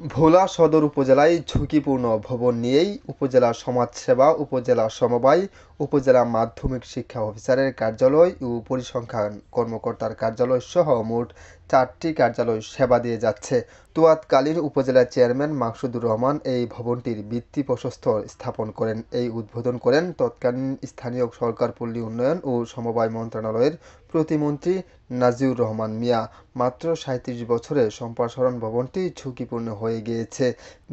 ভোলা সদর উপজেলায় ঝুঁকিপূর্ণ ভবন নিয়েই উপজেলা সমাজসেবা উপজেলা সমবায় উপজেলা মাধ্যমিক শিক্ষা অফিসারের কার্যালয় ও পরিসংখ্যান কর্মকর্তার কার্যালয় সহ মোট 4টি কার্যালয় সেবা দিয়ে যাচ্ছে। তোয়াতকালীর উপজেলা চেয়ারম্যান মাকসুদুর রহমান এই ভবনটির ভিত্তিপ্রস্তর স্থাপন করেন। এই উদ্বোধন করেন তৎকালীন স্থানীয় সরকার পল্লী উন্নয়ন ও সমবায় মন্ত্রণালয়ের প্রতিমন্ত্রী নাজিউর রহমান মিয়া। মাত্র ৩৭ বছরে সম্প্রসারণ ভবনটি ঝুঁকিপূর্ণ হয়ে গিয়েছে।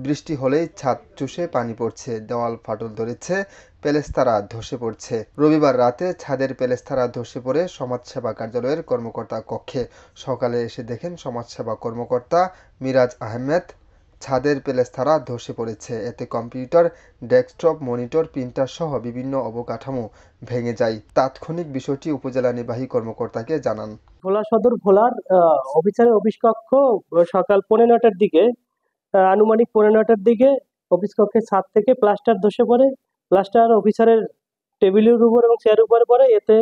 বৃষ্টি হলেই ছাদ চুষে পানি পড়ছে, দেওয়াল ফাটল ধরেছে, পেলেস্তারা ধসে পড়ছে। রবিবার রাতে ছাদের পেলেস্তারা ধসে পড়ে সমাজসেবা কার্যালয়ের কর্মকর্তা কক্ষে। সকালে এসে দেখেন সমাজসেবা কর্মকর্তা মিরাজ আহমেদ ছাদের পেলেস্তারা ধসে পড়েছে। এতে কম্পিউটার, ডেস্কটপ, মনিটর, প্রিন্টার সহ বিভিন্ন অবকাঠামো ভেঙে যায়। তাৎক্ষণিক বিষয়টি উপজেলা নির্বাহী কর্মকর্তাকে জানান। ভোলা সদর ভোলার অফিসারের অফিস কক্ষ সকাল 9:45টার দিকে আনুমানিক 9:45টার দিকে অফিস কক্ষের ছাদ থেকে প্লাস্টার ধসে পড়ে। প্লাস্টার অফিসারের টেবিলের উপর এবং চেয়ারের উপরে পড়ে। এতে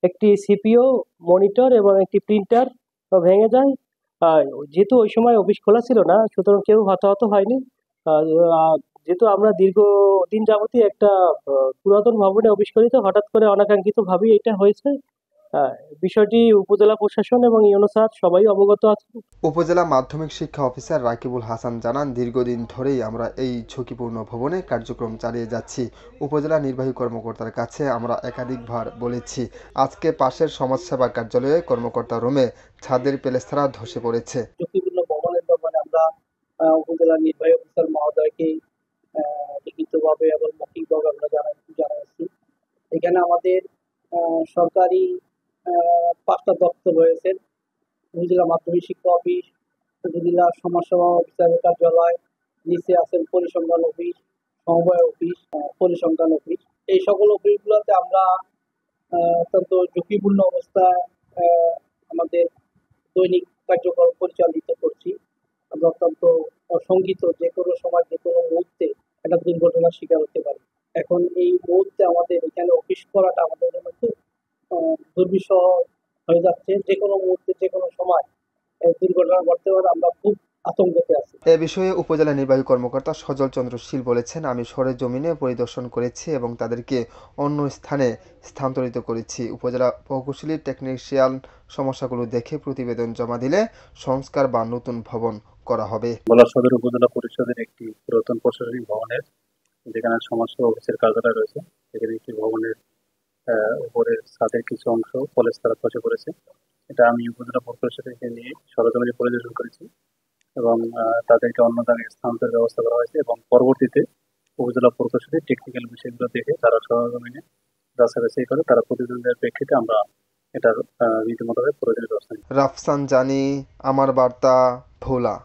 একটি সিপিইউ, মনিটর এবং একটি প্রিন্টার ভেঙে যায়। যেহেতু ওই সময় অফিস খোলা ছিল না, সুতরাং কেউ হতাহত হয়নি। যেহেতু আমরা দীর্ঘদিন যাবতই একটা পুরাতন ভবনে অফিস করি, তো হঠাৎ করে অনাকাঙ্ক্ষিতভাবেই এটা হয়েছে। বিষয়টি উপজেলা প্রশাসন এবং ইউনো স্যার সবাই অবগত আছেন। উপজেলা মাধ্যমিক শিক্ষা অফিসার রাকিবুল হাসান জানান, দীর্ঘদিন ধরেই আমরা এই ঝুঁকিপূর্ণ ভবনে কার্যক্রম চালিয়ে যাচ্ছি। উপজেলা নির্বাহী কর্মকর্তার কাছে আমরা একাধিকবার বলেছি, আজকে পাশের সমাজসেবা কার্যালয়ে কর্মকর্তা রুমে ছাদের পেলেস্তারা ধসে পড়েছে। ঝুঁকিপূর্ণ ভবনের ব্যাপারে আমরা উপজেলা নির্বাহী অফিসার মহোদয়কে লিখিতভাবে এবং মৌখিকভাবে আমরা জানাচ্ছি। এখানে আমাদের সরকারি 5টা দপ্তর রয়েছে। উপজেলা মাধ্যমিক শিক্ষা অফিস, উপজেলা সমাজসেবা অফিসারের কার্যালয়, নিচে আছেন পরিসংখ্যান অফিস, সমবায় অফিস, পরিসংখ্যান অফিস। এই সকল অফিসগুলোতে আমরা অত্যন্ত ঝুঁকিপূর্ণ অবস্থায় আমাদের দৈনিক কার্যক্রম পরিচালিত করছি। আমরা অত্যন্ত আশঙ্কিত, যে কোনো সময় যে কোনো মুহূর্তে একটা দুর্ঘটনার শিকার হতে পারি। এখন এই মুহূর্তে আমাদের এখানে অফিস করাটা আমাদের জন্য খুব দুর্বিষহ হয়ে যাচ্ছে। যে কোনো মুহূর্তে যে কোনো সময় দুর্ঘটনা ঘটতে পারে, আমরা খুব আতঙ্কতে আছি। এ বিষয়ে উপজেলা নির্বাহী কর্মকর্তা সজল চন্দ্র শীল বলেছেন, আমি সরেজমিনে পরিদর্শন করেছি এবং তাদেরকে অন্য স্থানে স্থানান্তরিত করেছি। উপজেলা প্রকৌশলী টেকনিশিয়ান সমস্যাগুলো দেখে প্রতিবেদন জমা দিলে সংস্কার বা নতুন ভবন করা হবে। ভোলা সদর উপজেলা পরিষদের একটি পুরাতন প্রশাসনিক ভবনের, যেখানে সমাজসেবা অফিসের কার্যালয় রয়েছে, সেখানে একটি ভবনের উপরের ছাদের কিছু অংশ পলেস্তারা খসে পড়েছে। এটা আমি উপজেলা পরিষদকে নিয়ে সরজমিনে পরিদর্শন করেছি এবং তাদেরকে অন্য জায়গায় স্থানান্তরের ব্যবস্থা করা হয়েছে এবং পরবর্তীতে উপজেলা প্রকৌশলী টেকনিক্যাল বিষয়গুলো দেখে তারা সরজমিনে যাচাই করে তারা প্রতিদ্বন্দ্বের প্রেক্ষিতে আমরা এটার রীতিমতো প্রয়োজনীয় ব্যবস্থা নিই। রাফসান জানি, আমার বার্তা, ভোলা।